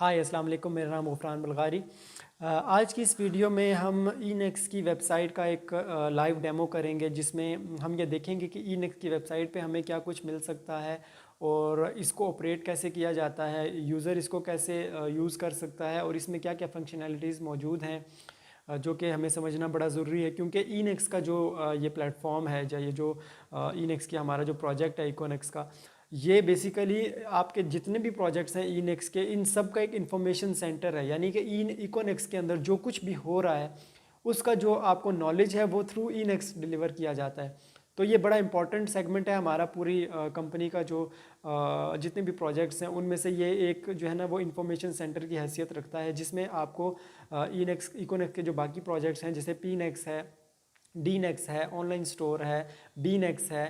हाय अस्सलाम वालेकुम, मेरा नाम ग़फ़रान बलगारी। आज की इस वीडियो में हम ई-नेक्स की वेबसाइट का एक लाइव डेमो करेंगे, जिसमें हम ये देखेंगे कि ई-नेक्स की वेबसाइट पे हमें क्या कुछ मिल सकता है और इसको ऑपरेट कैसे किया जाता है, यूज़र इसको कैसे यूज़ कर सकता है और इसमें क्या क्या फंक्शनैलिटीज़ मौजूद हैं, जो कि हमें समझना बड़ा ज़रूरी है। क्योंकि ई-नेक्स का जो ये प्लेटफॉर्म है, या ये जो ई-नेक्स की हमारा जो प्रोजेक्ट है इकोनेक्स का, ये बेसिकली आपके जितने भी प्रोजेक्ट्स हैं ई-नेक्स के, इन सब का एक इंफॉर्मेशन सेंटर है। यानी कि इकोनेक्स के अंदर जो कुछ भी हो रहा है उसका जो आपको नॉलेज है वो थ्रू ई-नेक्स डिलीवर किया जाता है। तो ये बड़ा इंपॉर्टेंट सेगमेंट है हमारा पूरी कंपनी का। जो जितने भी प्रोजेक्ट्स हैं उनमें से ये एक जो है ना वो इंफॉर्मेशन सेंटर की हैसियत रखता है, जिसमें आपको ई-नेक्स इकोनेक्स के जो बाकी प्रोजेक्ट्स हैं, जैसे पी-नेक्स है, डी-नेक्स है, ऑनलाइन स्टोर है, बी-नेक्स है,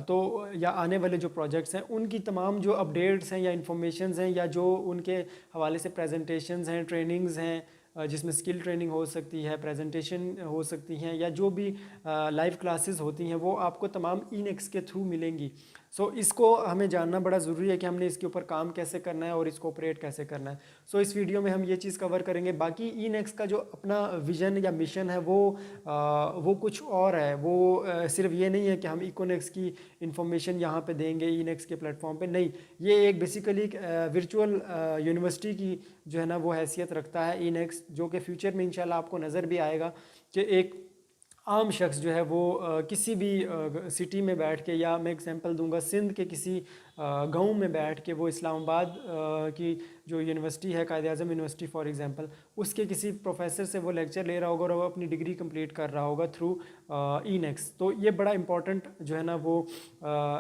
तो या आने वाले जो प्रोजेक्ट्स हैं उनकी तमाम जो अपडेट्स हैं या इन्फॉर्मेशंस हैं, या जो उनके हवाले से प्रेजेंटेशंस हैं, ट्रेनिंग्स हैं, जिसमें स्किल ट्रेनिंग हो सकती है, प्रेजेंटेशन हो सकती हैं, या जो भी लाइव क्लासेस होती हैं, वो आपको तमाम ई-नेक्स के थ्रू मिलेंगी। सो इसको हमें जानना बड़ा ज़रूरी है कि हमने इसके ऊपर काम कैसे करना है और इसको ऑपरेट कैसे करना है। सो इस वीडियो में हम ये चीज़ कवर करेंगे। बाकी ई-नेक्स का जो अपना विज़न या मिशन है वो कुछ और है। वो सिर्फ ये नहीं है कि हम इकोनेक्स की इंफॉर्मेशन यहाँ पे देंगे ई-नेक्स के प्लेटफॉर्म पे, नहीं। ये एक बेसिकली वर्चुअल यूनिवर्सिटी की जो है ना वो हैसियत रखता है ई-नेक्स, जो कि फ्यूचर में इंशाल्लाह आपको नज़र भी आएगा कि एक आम शख्स जो है वो किसी भी सिटी में बैठ के, या मैं एग्जांपल दूंगा सिंध के किसी गांव में बैठ के, वो इस्लामाबाद की जो यूनिवर्सिटी है, कायद आज़म यूनिवर्सिटी फॉर एग्जांपल, उसके किसी प्रोफेसर से वो लेक्चर ले रहा होगा और वो अपनी डिग्री कंप्लीट कर रहा होगा थ्रू ई-नेक्स। तो ये बड़ा इंपॉर्टेंट जो है ना वो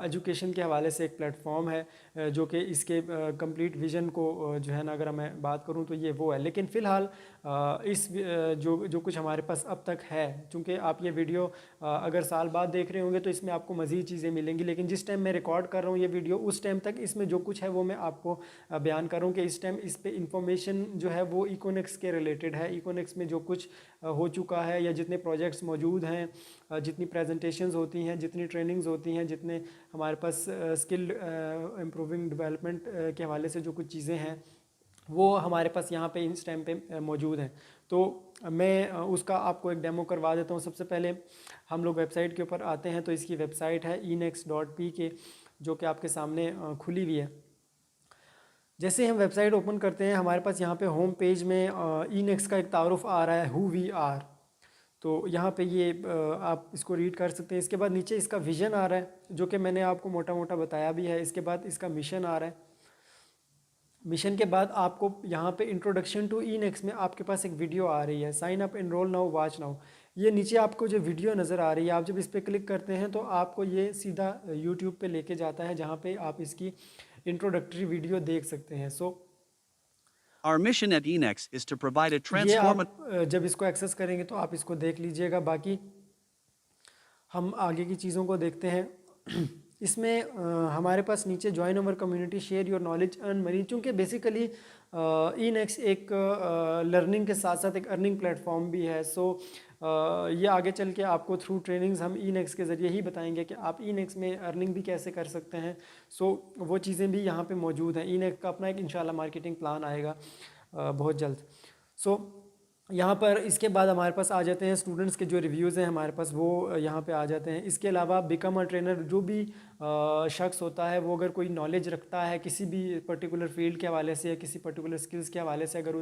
एजुकेशन के हवाले से एक प्लेटफॉर्म है, जो कि इसके कंप्लीट विजन को जो है ना अगर मैं बात करूँ तो ये वो है। लेकिन फ़िलहाल इस जो जो कुछ हमारे पास अब तक है, चूँकि आप ये वीडियो अगर साल बाद देख रहे होंगे तो इसमें आपको मज़ीद चीज़ें मिलेंगी, लेकिन जिस टाइम मैं रिकॉर्ड कर रहा हूँ ये वीडियो, उस टाइम तक इसमें जो कुछ है वो मैं आपको बयान कर रहा हूँ कि इस टाइम इस पे इंफॉर्मेशन जो है वो इकोनेक्स के रिलेटेड है। इकोनेक्स में जो कुछ हो चुका है, या जितने प्रोजेक्ट्स मौजूद हैं, जितनी प्रेजेंटेशंस होती हैं, जितनी ट्रेनिंग्स होती हैं, जितने हमारे पास स्किल इम्प्रूविंग डेवलपमेंट के हवाले से जो कुछ चीज़ें हैं, वो हमारे पास यहाँ पे इस टाइम पे मौजूद हैं। तो मैं उसका आपको एक डेमो करवा देता हूँ। सबसे पहले हम लोग वेबसाइट के ऊपर आते हैं, तो इसकी वेबसाइट है enex.pk, जो कि आपके सामने खुली हुई है। जैसे हम वेबसाइट ओपन करते हैं, हमारे पास यहाँ पे होम पेज में ई-नेक्स का एक तारुफ आ रहा है, हु वी आर। तो यहाँ पे ये आप इसको रीड कर सकते हैं। इसके बाद नीचे इसका विज़न आ रहा है, जो कि मैंने आपको मोटा मोटा बताया भी है। इसके बाद इसका मिशन आ रहा है। मिशन के बाद आपको यहाँ पे इंट्रोडक्शन टू ई-नेक्स में आपके पास एक वीडियो आ रही है, sign up enrol now watch now. ये नीचे आपको जो वीडियो नज़र आ रही है, आप जब इस पर क्लिक करते हैं तो आपको ये सीधा यूट्यूब पे लेके जाता है, जहाँ पे आप इसकी इंट्रोडक्टरी वीडियो देख सकते हैं। सो Our mission at Enex is to provide a ये transformative. आप जब इसको एक्सेस करेंगे तो आप इसको देख लीजिएगा। बाकी हम आगे की चीज़ों को देखते हैं। इसमें हमारे पास नीचे join our community, share your knowledge, earn money. चूँकि बेसिकली ई-नेक्स एक लर्निंग के साथ साथ एक अर्निंग प्लेटफॉर्म भी है। सो ये आगे चल के आपको थ्रू ट्रेनिंग्स हम ई-नेक्स के ज़रिए ही बताएंगे कि आप ई-नेक्स में अर्निंग भी कैसे कर सकते हैं। सो वो चीज़ें भी यहाँ पे मौजूद हैं। ई-नेक्स का अपना एक इंशाल्लाह मार्केटिंग प्लान आएगा बहुत जल्द। सो यहाँ पर इसके बाद हमारे पास आ जाते हैं स्टूडेंट्स के जो रिव्यूज़ हैं, हमारे पास वो यहाँ पे आ जाते हैं। इसके अलावा बिकम अ ट्रेनर, जो भी शख्स होता है वो अगर कोई नॉलेज रखता है किसी भी पर्टिकुलर फील्ड के हवाले से या किसी पर्टिकुलर स्किल्स के हवाले से, अगर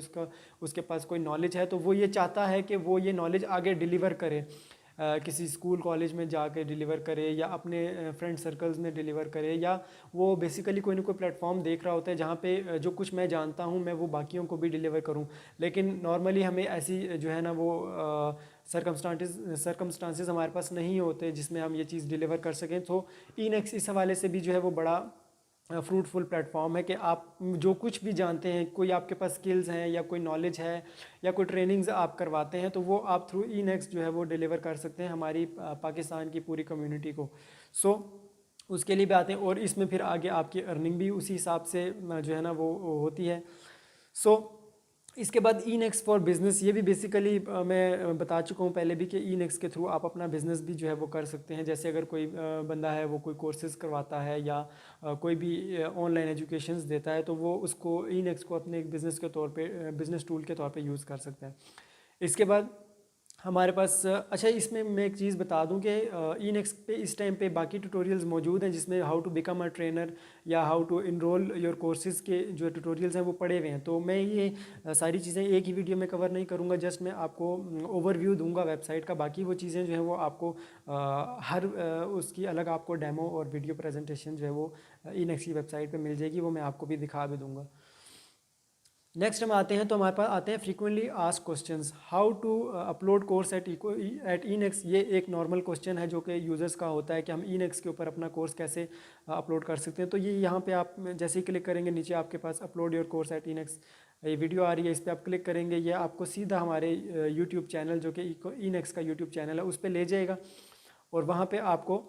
उसके पास कोई नॉलेज है, तो वो ये चाहता है कि वो ये नॉलेज आगे डिलीवर करे, किसी स्कूल कॉलेज में जाके डिलीवर करे, या अपने फ्रेंड सर्कल्स में डिलीवर करे, या वो बेसिकली कोई ना कोई प्लेटफॉर्म देख रहा होता है जहाँ पे जो कुछ मैं जानता हूँ मैं वो बाकियों को भी डिलीवर करूँ। लेकिन नॉर्मली हमें ऐसी जो है ना वो सरकमस्टांसेस हमारे पास नहीं होते जिसमें हम ये चीज़ डिलीवर कर सकें। तो ई-नेक्स इस हवाले से भी जो है वो बड़ा फ्रूटफुल प्लेटफॉर्म है कि आप जो कुछ भी जानते हैं, कोई आपके पास स्किल्स हैं या कोई नॉलेज है या कोई ट्रेनिंग्स आप करवाते हैं, तो वो आप थ्रू ई-नेक्स जो है वो डिलीवर कर सकते हैं हमारी पाकिस्तान की पूरी कम्युनिटी को। सो उसके लिए भी आते हैं, और इसमें फिर आगे आपकी अर्निंग भी उसी हिसाब से जो है ना वो होती है। सो इसके बाद ई नेक्स्ट फॉर बिज़नेस, ये भी बेसिकली मैं बता चुका हूँ पहले भी कि ई नेक्स्ट के थ्रू आप अपना बिज़नेस भी जो है वो कर सकते हैं। जैसे अगर कोई बंदा है वो कोई कोर्सेज़ करवाता है या कोई भी ऑनलाइन एजुकेशंस देता है तो वो उसको ई नेक्स्ट को अपने एक बिज़नेस के तौर पे बिज़नेस टूल के तौर पे यूज़ कर सकते हैं। इसके बाद हमारे पास अच्छा, इसमें मैं एक चीज़ बता दूं कि ई नेक्स्ट पे इस टाइम पे बाकी ट्यूटोरियल्स मौजूद हैं जिसमें how to become a trainer या how to enroll your courses के जो ट्यूटोरियल्स हैं वो पड़े हुए हैं। तो मैं ये सारी चीज़ें एक ही वीडियो में कवर नहीं करूँगा, जस्ट मैं आपको ओवरव्यू दूंगा वेबसाइट का। बाकी वो चीज़ें जो हैं वो आपको हर उसकी अलग आपको डेमो और वीडियो प्रेजेंटेशन जो है वो ई नेक्स्ट की वेबसाइट पर मिल जाएगी, वो मैं आपको भी दिखा भी दूँगा। नेक्स्ट हम आते हैं तो हमारे पास आते हैं frequently asked questions, how to upload course at E next. ये एक नॉर्मल क्वेश्चन है जो कि यूज़र्स का होता है कि हम ई नेक्स्ट के ऊपर अपना कोर्स कैसे अपलोड कर सकते हैं। तो ये यहाँ पे आप जैसे ही क्लिक करेंगे नीचे आपके पास upload your course at E next ये वीडियो आ रही है, इस पर आप क्लिक करेंगे, ये आपको सीधा हमारे यूट्यूब चैनल जो कि ई नेक्स्ट का यूट्यूब चैनल है उस पर ले जाएगा। और वहाँ पर आपको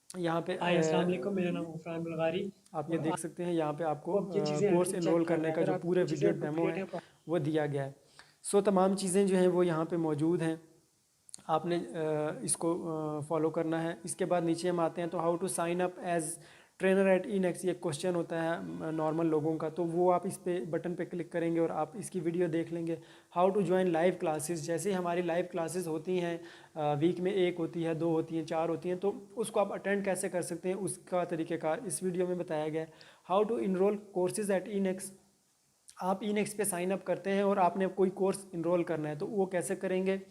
यहाँ पे हाय अस्सलाम वालेकुम, मेरा नाम उफरान बुल्गारी। आप ये और देख सकते हैं यहाँ पे आपको अब ये चीज़ें कोर्स चेक इनरोल कर करने रहा है, का अगर जो आपको पूरे कोई वीडियो चीज़ें डेमो डुप्लीकेट है है। वो दिया गया है। सो तमाम चीज़ें जो हैं वो यहाँ पे मौजूद हैं, आपने इसको फॉलो करना है। इसके बाद नीचे हम आते हैं तो how to sign up as trainer at E next, ये क्वेश्चन होता है नॉर्मल लोगों का, तो वो आप इस पे बटन पे क्लिक करेंगे और आप इसकी वीडियो देख लेंगे। How to join live classes, जैसे हमारी लाइव क्लासेस होती हैं वीक में एक होती है, दो होती हैं, चार होती हैं, तो उसको आप अटेंड कैसे कर सकते हैं उसका तरीक़ेकार इस वीडियो में बताया गया है। How to enrol courses at E next, आप ई नेक्स्ट पे साइन अप करते हैं और आपने कोई कोर्स इनरोल करना है तो वो कैसे करेंगे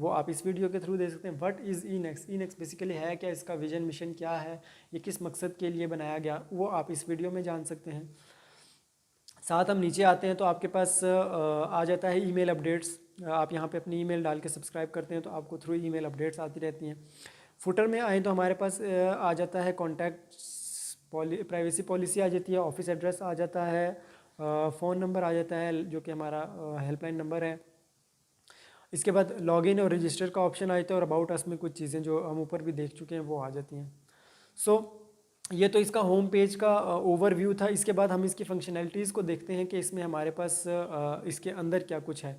वो आप इस वीडियो के थ्रू देख सकते हैं। What is E next, E next basically है क्या, इसका विजन मिशन क्या है, ये किस मकसद के लिए बनाया गया, वो आप इस वीडियो में जान सकते हैं। साथ हम नीचे आते हैं तो आपके पास आ जाता है ईमेल अपडेट्स। आप यहाँ पे अपनी ईमेल डाल के सब्सक्राइब करते हैं तो आपको थ्रू ईमेल अपडेट्स आती रहती हैं। फुटर में आए तो हमारे पास आ जाता है कॉन्टैक्ट प्राइवेसी पॉलिसी आ जाती है, ऑफिस एड्रेस आ जाता है, फ़ोन नंबर आ जाता है जो कि हमारा हेल्पलाइन नंबर है। इसके बाद लॉगिन और रजिस्टर का ऑप्शन आ जाता है और अबाउट अस में कुछ चीज़ें जो हम ऊपर भी देख चुके हैं वो आ जाती हैं। सो ये तो इसका होम पेज का ओवरव्यू था। इसके बाद हम इसकी फंक्शनैलिटीज़ को देखते हैं कि इसमें हमारे पास इसके अंदर क्या कुछ है।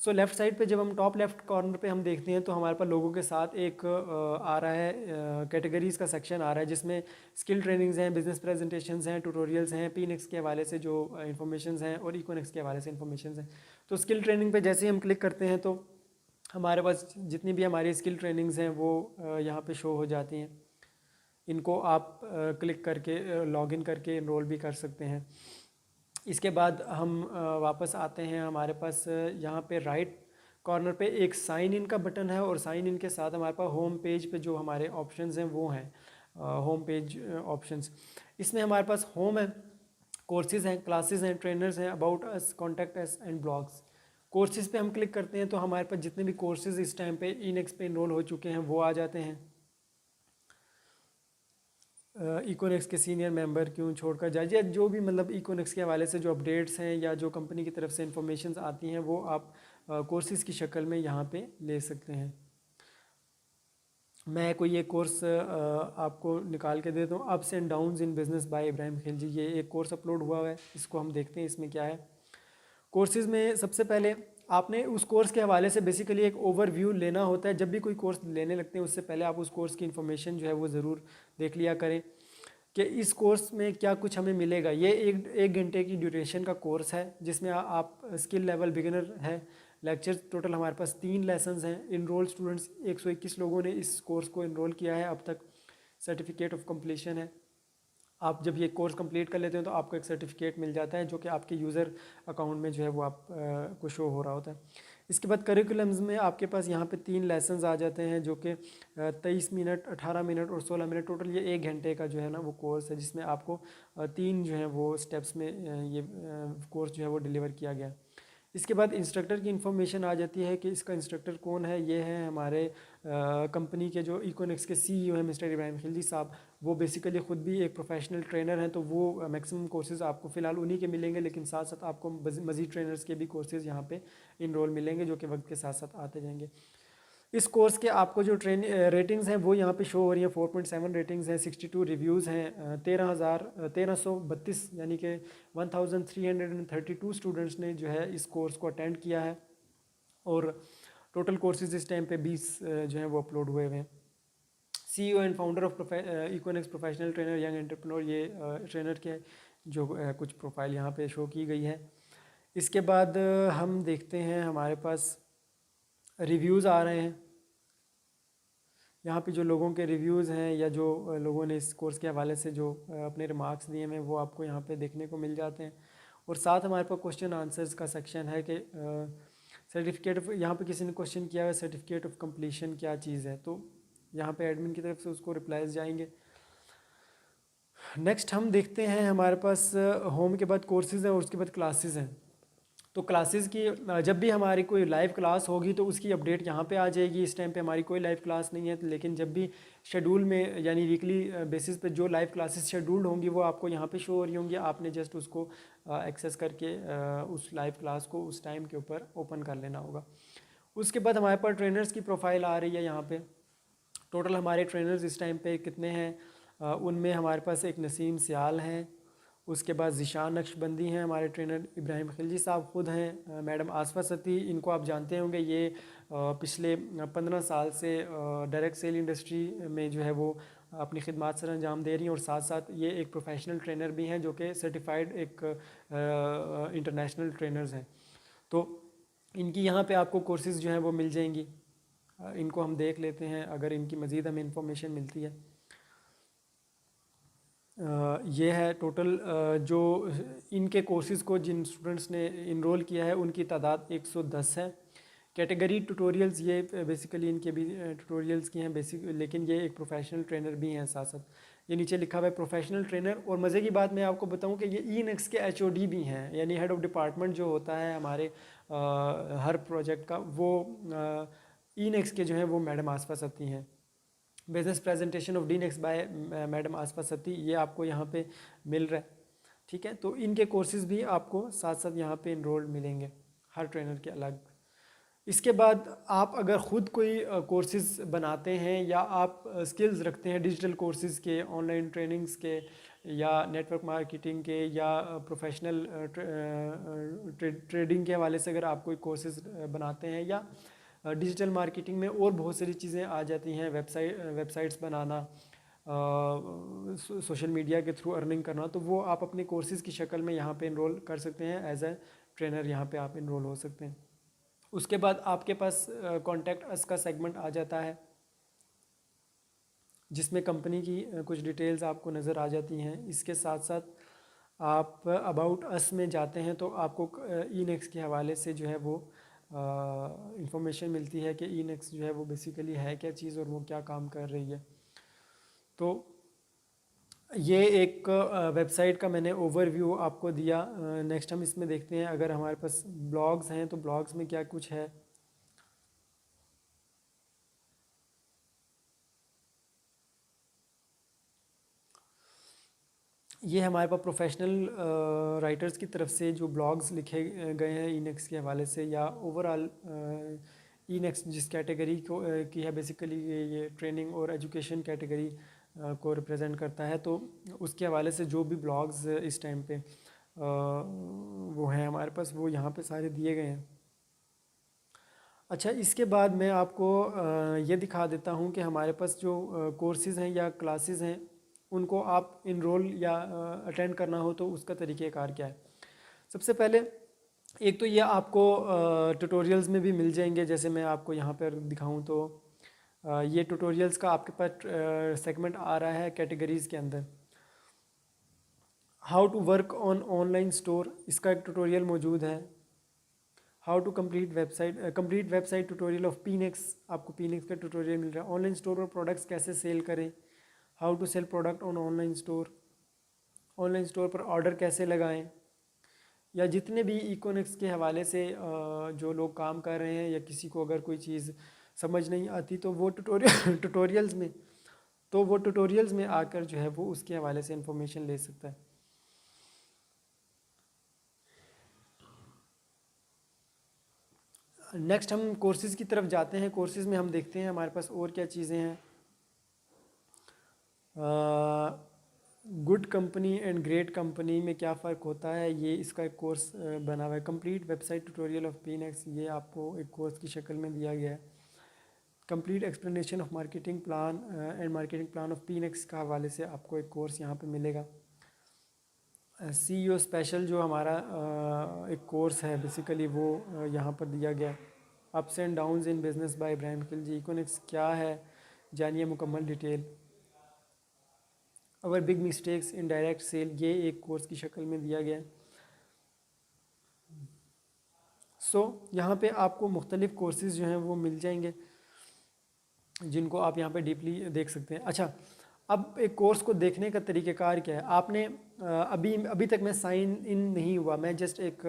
सो लेफ़्ट साइड पे जब हम टॉप लेफ़्ट कॉर्नर पे हम देखते हैं तो हमारे पास लोगों के साथ एक आ रहा है कैटेगरीज़ का सेक्शन आ रहा है जिसमें स्किल ट्रेनिंग्स हैं, बिजनेस प्रेजेंटेशंस हैं, ट्यूटोरियल्स हैं, पीनेक्स के हवाले से जो इन्फॉर्मेशंस हैं और इकोनेक्स के हवाले से इन्फॉर्मेशंस हैं। तो स्किल ट्रेनिंग पे जैसे ही हम क्लिक करते हैं तो हमारे पास जितनी भी हमारी स्किल ट्रेनिंग्स हैं वो यहाँ पे शो हो जाती हैं। इनको आप क्लिक करके लॉगिन करके इनरोल भी कर सकते हैं। इसके बाद हम वापस आते हैं, हमारे पास यहाँ पे राइट कॉर्नर पे एक साइन इन का बटन है और साइन इन के साथ हमारे पास होम पेज पे जो हमारे ऑप्शंस हैं वो हैं होम पेज ऑप्शंस। इसमें हमारे पास होम है, कोर्सेज़ हैं, क्लासेस हैं, ट्रेनर्स हैं, about us, contact us and blogs. Courses पे हम क्लिक करते हैं तो हमारे पास जितने भी कोर्सेज़ इस टाइम पे ई नेक्स्ट पे इनरोल हो चुके हैं वो आ जाते हैं। इकोनेक्स के सीनियर मेंबर क्यों छोड़कर जाए, या जो भी मतलब इकोनेक्स के हवाले से जो अपडेट्स हैं या जो कंपनी की तरफ से इंफॉर्मेशन आती हैं वो आप कोर्सेज़ की शक्ल में यहाँ पे ले सकते हैं। मैं कोई एक कोर्स आपको निकाल के देता हूँ, ups and downs in business by Ibrahim Khilji. ये एक कोर्स अपलोड हुआ है, इसको हम देखते हैं इसमें क्या है। कोर्सेज़ में सबसे पहले आपने उस कोर्स के हवाले से बेसिकली एक ओवरव्यू लेना होता है। जब भी कोई कोर्स लेने लगते हैं उससे पहले आप उस कोर्स की इन्फॉर्मेशन जो है वो ज़रूर देख लिया करें कि इस कोर्स में क्या कुछ हमें मिलेगा। ये एक घंटे की ड्यूरेशन का कोर्स है जिसमें आप स्किल लेवल बिगिनर है। लेक्चर्स टोटल हमारे पास 3 लेसन्स हैं। इनरोल स्टूडेंट्स 121 लोगों ने इस कोर्स को इनरोल किया है अब तक। सर्टिफिकेट ऑफ कंप्लीशन है, आप जब ये कोर्स कंप्लीट कर लेते हैं तो आपको एक सर्टिफिकेट मिल जाता है जो कि आपके यूज़र अकाउंट में जो है वो आप को शो हो रहा होता है। इसके बाद करिकुलम्स में आपके पास यहाँ पे 3 लेसन्स आ जाते हैं जो कि 23 मिनट, 18 मिनट और 16 मिनट, टोटल ये 1 घंटे का जो है ना वो कोर्स है जिसमें आपको 3 जो है वो स्टेप्स में ये कोर्स जो है वो डिलीवर किया गया। इसके बाद इंस्ट्रक्टर की इन्फॉर्मेशन आ जाती है कि इसका इंस्ट्रक्टर कौन है। ये हैं हमारे कंपनी के जो इकोनेक्स के सीईओ हैं मिस्टर इब्राहिम खिलजी साहब। वो बेसिकली ख़ुद भी एक प्रोफेशनल ट्रेनर हैं, तो वो मैक्सिमम कोर्सेज़ आपको फ़िलहाल उन्हीं के मिलेंगे, लेकिन साथ साथ आपको मज़ीद ट्रेनर्स के भी कोर्सेज़ यहाँ पे इनरोल मिलेंगे जो कि वक्त के साथ साथ आते जाएंगे। इस कोर्स के आपको जो रेटिंग्स हैं वो यहाँ पे शो हो रही हैं। 4.7 रेटिंग्स हैं, 62 रिव्यूज़ हैं, 1332 यानी कि 1332 स्टूडेंट्स ने जो है इस कोर्स को अटेंड किया है। और टोटल कोर्सेज इस टाइम पे 20 जो हैं वो अपलोड हुए हुए हैं। CEO and founder of Ekonix professional trainer young entrepreneur, ये ट्रेनर के जो कुछ प्रोफाइल यहाँ पे शो की गई है। इसके बाद हम देखते हैं हमारे पास रिव्यूज़ आ रहे हैं। यहाँ पे जो लोगों के रिव्यूज़ हैं या जो लोगों ने इस कोर्स के हवाले से जो अपने रिमार्क्स दिए हैं वो आपको यहाँ पे देखने को मिल जाते हैं। और साथ हमारे पास क्वेश्चन आंसर्स का सेक्शन है कि सर्टिफिकेट ऑफ, यहाँ पे किसी ने क्वेश्चन किया है सर्टिफिकेट ऑफ कंप्लीशन क्या चीज़ है, तो यहाँ पे एडमिन की तरफ से उसको रिप्लाईज जाएंगे। नेक्स्ट हम देखते हैं हमारे पास होम के बाद कोर्सेज़ हैं और उसके बाद क्लासेस हैं। तो क्लासेस की जब भी हमारी कोई लाइव क्लास होगी तो उसकी अपडेट यहाँ पे आ जाएगी। इस टाइम पे हमारी कोई लाइव क्लास नहीं है, लेकिन जब भी शेड्यूल में यानी वीकली बेसिस पे जो लाइव क्लासेस शेड्यूल्ड होंगी वो आपको यहाँ पे शो हो रही होंगी। आपने जस्ट उसको एक्सेस करके उस लाइव क्लास को उस टाइम के ऊपर ओपन कर लेना होगा। उसके बाद हमारे पास ट्रेनर्स की प्रोफाइल आ रही है। यहाँ पे टोटल हमारे ट्रेनर्स इस टाइम पे कितने हैं, उनमें हमारे पास एक नसीम सियाल हैं, उसके बाद ज़िशान नक्शबंदी हैं, हमारे ट्रेनर इब्राहिम खिलजी साहब ख़ुद हैं, मैडम आसफ़ा सती, इनको आप जानते होंगे, ये पिछले 15 साल से डायरेक्ट सेल इंडस्ट्री में जो है वो अपनी खिदमत सर अंजाम दे रही हैं। और साथ साथ ये एक प्रोफेशनल ट्रेनर भी हैं जो कि सर्टिफाइड एक इंटरनेशनल ट्रेनर्स हैं। तो इनकी यहाँ पे आपको कोर्सेज़ जो हैं वो मिल जाएंगी। इनको हम देख लेते हैं अगर इनकी मज़ीद हमें इंफॉर्मेशन मिलती है। ये है टोटल जो इनके कोर्सेज़ को जिन स्टूडेंट्स ने इनरोल किया है उनकी तादाद 110 है। कैटेगरी ट्यूटोरियल्स ये बेसिकली इनके भी ट्यूटोरियल्स की हैं बेसिक, लेकिन ये एक प्रोफेशनल ट्रेनर भी हैं साथ साथ। ये नीचे लिखा हुआ है प्रोफेशनल ट्रेनर। और मज़े की बात मैं आपको बताऊं कि ये ईनेक्स के HOD भी हैं, यानी हेड ऑफ़ डिपार्टमेंट जो होता है हमारे हर प्रोजेक्ट का, वो ईनेक्स के जो हैं वो मैडम आसफ़ा सती हैं। Business presentation of Dnex by madam Asfa Sati, ये आपको यहाँ पे मिल रहा है। ठीक है, तो इनके कोर्सेज़ भी आपको साथ साथ यहाँ पे इनरोल्ड मिलेंगे हर ट्रेनर के अलग। इसके बाद आप अगर ख़ुद कोई कोर्सेज़ बनाते हैं या आप स्किल्स रखते हैं डिजिटल कोर्सेज़ के, ऑनलाइन ट्रेनिंग्स के, या नेटवर्क मार्केटिंग के, या प्रोफेशनल ट्रेडिंग के हवाले से अगर आप कोई कोर्सेज़ बनाते हैं, या डिजिटल मार्केटिंग में और बहुत सारी चीज़ें आ जाती हैं, वेबसाइट्स बनाना, सोशल मीडिया के थ्रू अर्निंग करना, तो वो आप अपने कोर्सेज़ की शक्ल में यहाँ पे इनरोल कर सकते हैं। एज ए ट्रेनर यहाँ पे आप इनरोल हो सकते हैं। उसके बाद आपके पास कॉन्टैक्ट अस का सेगमेंट आ जाता है जिसमें कंपनी की कुछ डिटेल्स आपको नज़र आ जाती हैं। इसके साथ साथ आप अबाउट अस में जाते हैं तो आपको ईनेक्स के हवाले से जो है वो इंफॉर्मेशन मिलती है कि ईनेक्स जो है वो बेसिकली है क्या चीज़ और वो क्या काम कर रही है। तो ये एक वेबसाइट का मैंने ओवरव्यू आपको दिया। नेक्स्ट हम इसमें देखते हैं अगर हमारे पास ब्लॉग्स हैं तो ब्लॉग्स में क्या कुछ है। ये हमारे पास प्रोफेशनल राइटर्स की तरफ से जो ब्लॉग्स लिखे गए हैं ईनेक्स के हवाले से, या ओवरऑल ईनेक्स जिस कैटेगरी को की है बेसिकली ये ट्रेनिंग और एजुकेशन कैटेगरी को रिप्रेजेंट करता है, तो उसके हवाले से जो भी ब्लॉग्स इस टाइम पे वो हैं हमारे पास, वो यहाँ पे सारे दिए गए हैं। अच्छा, इसके बाद मैं आपको ये दिखा देता हूँ कि हमारे पास जो कोर्सेज़ हैं या क्लासेस हैं उनको आप इनरोल या अटेंड करना हो तो उसका तरीक़ेकार क्या है। सबसे पहले एक तो ये आपको ट्यूटोरियल्स में भी मिल जाएंगे, जैसे मैं आपको यहाँ पर दिखाऊँ तो ये ट्यूटोरियल्स का आपके पास सेगमेंट आ रहा है कैटेगरीज़ के अंदर। How to work on online store, इसका एक ट्यूटोरियल मौजूद है। How to complete website tutorial of Pinex, आपको पीनेक्स का ट्यूटोरियल मिल रहा है। ऑनलाइन स्टोर और प्रोडक्ट्स कैसे सेल करें, how to sell product on online store पर ऑर्डर कैसे लगाएं, या जितने भी इकोनिक्स के हवाले से जो लोग काम कर रहे हैं या किसी को अगर कोई चीज़ समझ नहीं आती तो वो ट्यूटोरियल्स में आकर जो है वो उसके हवाले से इंफॉर्मेशन ले सकता है। नेक्स्ट हम कोर्सेज़ की तरफ जाते हैं। कोर्सेज़ में हम देखते हैं हमारे पास और क्या चीज़ें हैं। Good company and great company में क्या फ़र्क होता है, ये इसका एक कोर्स बना हुआ है। कंप्लीट वेबसाइट ट्यूटोरियल ऑफ पीनेक्स, ये आपको एक कोर्स की शक्ल में दिया गया है। Complete explanation of marketing plan and marketing plan of Pinex का हवाले से आपको एक कोर्स यहाँ पे मिलेगा। CEO स्पेशल जो हमारा एक कोर्स है बेसिकली वो यहाँ पर दिया गया। Ups and downs in business by Ibrahim Khilji, economics क्या है जानिए मुकम्मल detail. Our big mistakes in direct sale, ये एक कोर्स की शक्ल में दिया गया है। यहाँ पे आपको मुख्तलिफ़ कोर्सेज़ जो हैं वो मिल जाएंगे जिनको आप यहाँ पे डीपली देख सकते हैं। अच्छा, अब एक कोर्स को देखने का तरीक़ेकार क्या है। आपने अभी तक मैं साइन इन नहीं हुआ, मैं जस्ट एक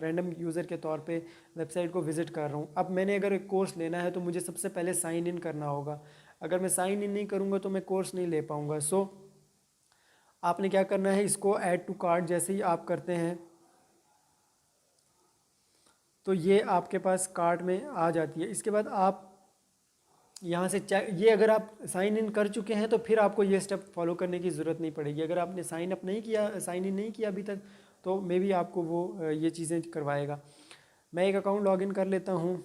रैंडम यूज़र के तौर पे वेबसाइट को विज़िट कर रहा हूँ। अब मैंने अगर एक कोर्स लेना है तो मुझे सबसे पहले साइन इन करना होगा। अगर मैं साइन इन नहीं करूँगा तो मैं कोर्स नहीं ले पाऊँगा। आपने क्या करना है, इसको ऐड टू कार्ट जैसे ही आप करते हैं तो ये आपके पास कार्ट में आ जाती है। इसके बाद आप यहाँ से चेक, ये अगर आप साइन इन कर चुके हैं तो फिर आपको ये स्टेप फॉलो करने की ज़रूरत नहीं पड़ेगी। अगर आपने साइन अप नहीं किया, साइन इन नहीं किया अभी तक, तो मे बी आपको वो ये चीज़ें करवाएगा। मैं एक अकाउंट लॉगिन कर लेता हूँ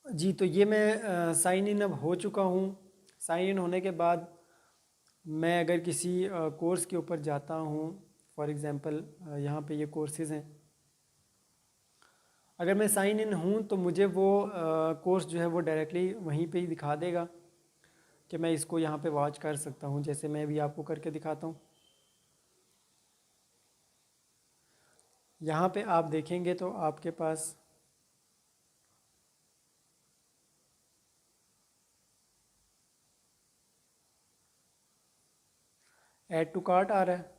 जी। तो ये मैं साइन इन अब हो चुका हूँ। साइन इन होने के बाद मैं अगर किसी कोर्स के ऊपर जाता हूँ, फॉर एग्ज़ाम्पल यहाँ पे ये कोर्सेज़ हैं। अगर मैं साइन इन हूँ तो मुझे वो कोर्स जो है वो डायरेक्टली वहीं पे ही दिखा देगा कि मैं इसको यहाँ पे वॉच कर सकता हूँ। जैसे मैं भी आपको करके दिखाता हूँ। यहाँ पे आप देखेंगे तो आपके पास ऐड टू कार्ट आ रहा है।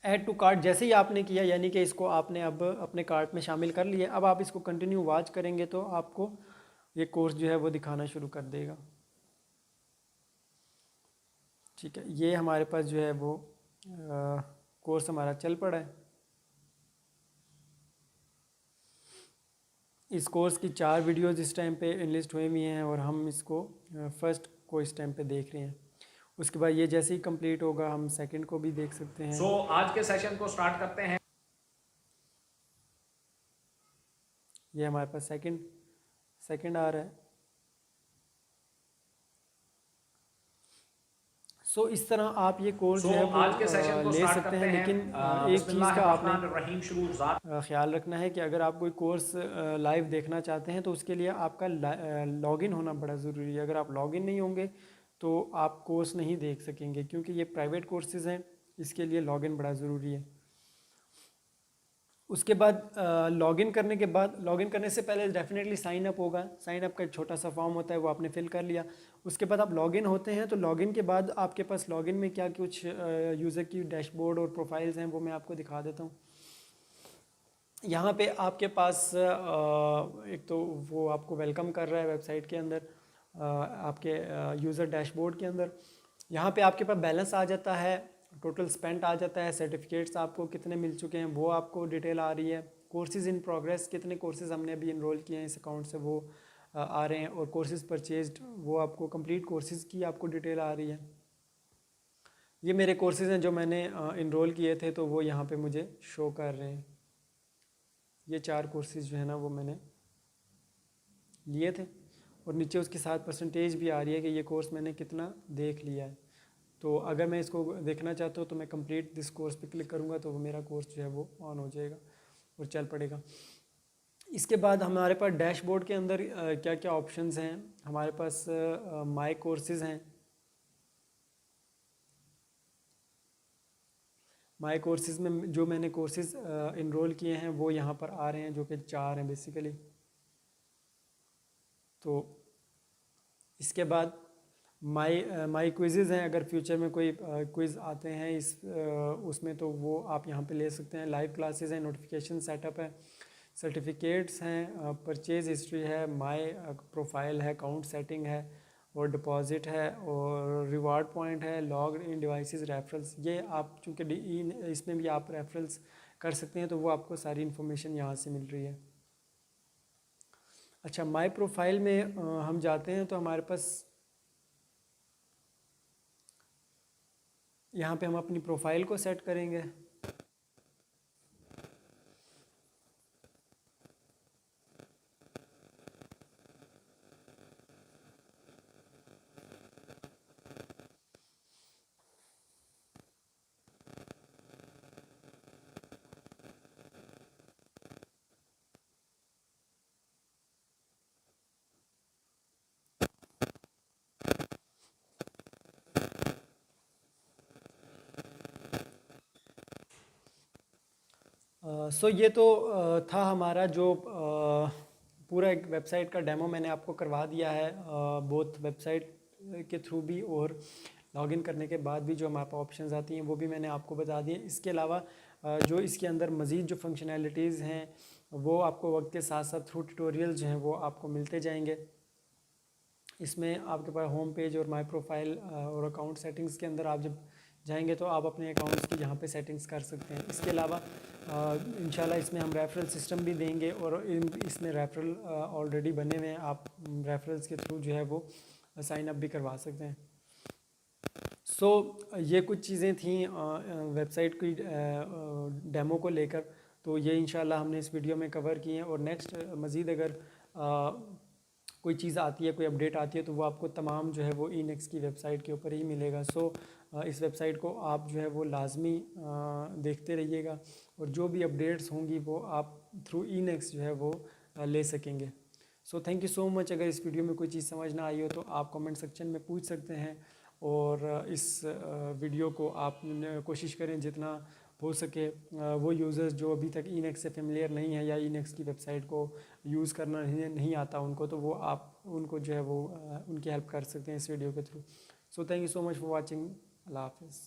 ऐड टू कार्ट जैसे ही आपने किया, यानी कि इसको आपने अब अपने कार्ट में शामिल कर लिया। अब आप इसको कंटिन्यू वॉच करेंगे तो आपको ये कोर्स जो है वो दिखाना शुरू कर देगा। ठीक है, ये हमारे पास जो है वो कोर्स हमारा चल पड़ा है। इस कोर्स की 4 वीडियोज़ इस टाइम पे इनलिस्ट हुए हुई हैं और हम इसको फर्स्ट को इस टाइम पे देख रहे हैं। उसके बाद ये जैसे ही कंप्लीट होगा हम सेकंड को भी देख सकते हैं। आज के सेशन को स्टार्ट करते हैं। ये हमारे पास सेकंड आ रहा है। इस तरह आप ये कोर्स जो है वो आज के सेशन को ले स्टार्ट सकते करते हैं। हैं। लेकिन एक चीज़ का आपने ख्याल रखना है कि अगर आप कोई कोर्स लाइव देखना चाहते हैं तो उसके लिए आपका लॉगिन होना बड़ा ज़रूरी है। अगर आप लॉगिन नहीं होंगे तो आप कोर्स नहीं देख सकेंगे, क्योंकि ये प्राइवेट कोर्सेज़ हैं, इसके लिए लॉगिन बड़ा ज़रूरी है। उसके बाद लॉगिन करने से पहले डेफिनेटली साइन अप होगा। साइन अप का एक छोटा सा फॉर्म होता है, वो आपने फिल कर लिया। उसके बाद आप लॉगिन होते हैं तो लॉगिन के बाद आपके पास लॉगिन में क्या कुछ यूज़र की डैशबोर्ड और प्रोफाइल्स हैं वो मैं आपको दिखा देता हूँ। यहाँ पे आपके पास एक तो वो आपको वेलकम कर रहा है वेबसाइट के अंदर, आपके यूज़र डैशबोर्ड के अंदर। यहाँ पे आपके पास बैलेंस आ जाता है, टोटल स्पेंड आ जाता है, सर्टिफिकेट्स आपको कितने मिल चुके हैं वो आपको डिटेल आ रही है। कोर्सेज़ इन प्रोग्रेस, कितने कोर्सेज़ हमने अभी इनरोल किए हैं इस अकाउंट से वो आ रहे हैं। और कोर्सेज़ परचेज्ड, वो आपको कंप्लीट कोर्सेज़ की आपको डिटेल आ रही है। ये मेरे कोर्सेज़ हैं जो मैंने इनरोल किए थे तो वो यहाँ पे मुझे शो कर रहे हैं। ये 4 कोर्सेज़ जो है ना वो मैंने लिए थे और नीचे उसके साथ परसेंटेज भी आ रही है कि ये कोर्स मैंने कितना देख लिया है। तो अगर मैं इसको देखना चाहता हूँ तो मैं कंप्लीट दिस कोर्स पे क्लिक करूँगा तो मेरा कोर्स जो है वो ऑन हो जाएगा और चल पड़ेगा। इसके बाद हमारे पास डैशबोर्ड के अंदर क्या क्या ऑप्शंस हैं। हमारे पास माय कोर्सेज़ हैं। माय कोर्सेज़ में जो मैंने कोर्सेज़ इनरोल किए हैं वो यहाँ पर आ रहे हैं, जो कि 4 हैं बेसिकली। तो इसके बाद माई क्विज़ेज़ हैं। अगर फ्यूचर में कोई क्विज़ आते हैं उसमें तो वो आप यहाँ पे ले सकते हैं। लाइव क्लासेस हैं, नोटिफिकेशन सेटअप है, सर्टिफिकेट्स हैं, परचेज़ हिस्ट्री है, माई प्रोफाइल है, अकाउंट सेटिंग है और डिपॉजिट है और रिवार्ड पॉइंट है, लॉग इन डिवाइसेस, रेफरल्स। ये आप चूँकि इसमें भी आप रेफरल्स कर सकते हैं तो वो आपको सारी इन्फॉर्मेशन यहाँ से मिल रही है। अच्छा, माय प्रोफाइल में हम जाते हैं तो हमारे पास यहाँ पे हम अपनी प्रोफाइल को सेट करेंगे। सो ये तो था हमारा जो पूरा एक वेबसाइट का डेमो मैंने आपको करवा दिया है, बोथ वेबसाइट के थ्रू भी और लॉगिन करने के बाद भी जो हमारे पास ऑप्शंस आती हैं वो भी मैंने आपको बता दिए। इसके अलावा जो इसके अंदर मज़ीद जो फंक्शनैलिटीज़ हैं वो आपको वक्त के साथ साथ थ्रू ट्यूटोरियल जो हैं वो आपको मिलते जाएंगे। इसमें आपके पास होम पेज और माय प्रोफाइल और अकाउंट सेटिंग्स के अंदर आप जब जाएंगे तो आप अपने अकाउंट्स की यहाँ पे सेटिंग्स कर सकते हैं। इसके अलावा इंशाल्लाह इसमें हम रेफरल सिस्टम भी देंगे और इसमें रेफरल ऑलरेडी बने हुए हैं, आप रेफरल्स के थ्रू जो है वो साइन अप भी करवा सकते हैं। सो ये कुछ चीज़ें थी वेबसाइट की डेमो को लेकर, तो ये इंशाल्लाह हमने इस वीडियो में कवर की हैं। और नेक्स्ट मज़ीद अगर कोई चीज़ आती है, कोई अपडेट आती है तो वो आपको तमाम जो है वो ई-नेक्स की वेबसाइट के ऊपर ही मिलेगा। सो इस वेबसाइट को आप जो है वो लाजमी देखते रहिएगा और जो भी अपडेट्स होंगी वो आप थ्रू ई-नेक्स जो है वो ले सकेंगे। सो थैंक यू सो मच। अगर इस वीडियो में कोई चीज़ समझ ना आई हो तो आप कमेंट सेक्शन में पूछ सकते हैं और इस वीडियो को आप कोशिश करें जितना हो सके वो यूज़र्स जो अभी तक ई-नेक्स से फेमिलियर नहीं है या ई-नेक्स की वेबसाइट को यूज़ करना नहीं आता उनको, तो वो आप उनको जो है वो उनकी हेल्प कर सकते हैं इस वीडियो के through. So thank you so much for watching. अल्लाह हाफिज़।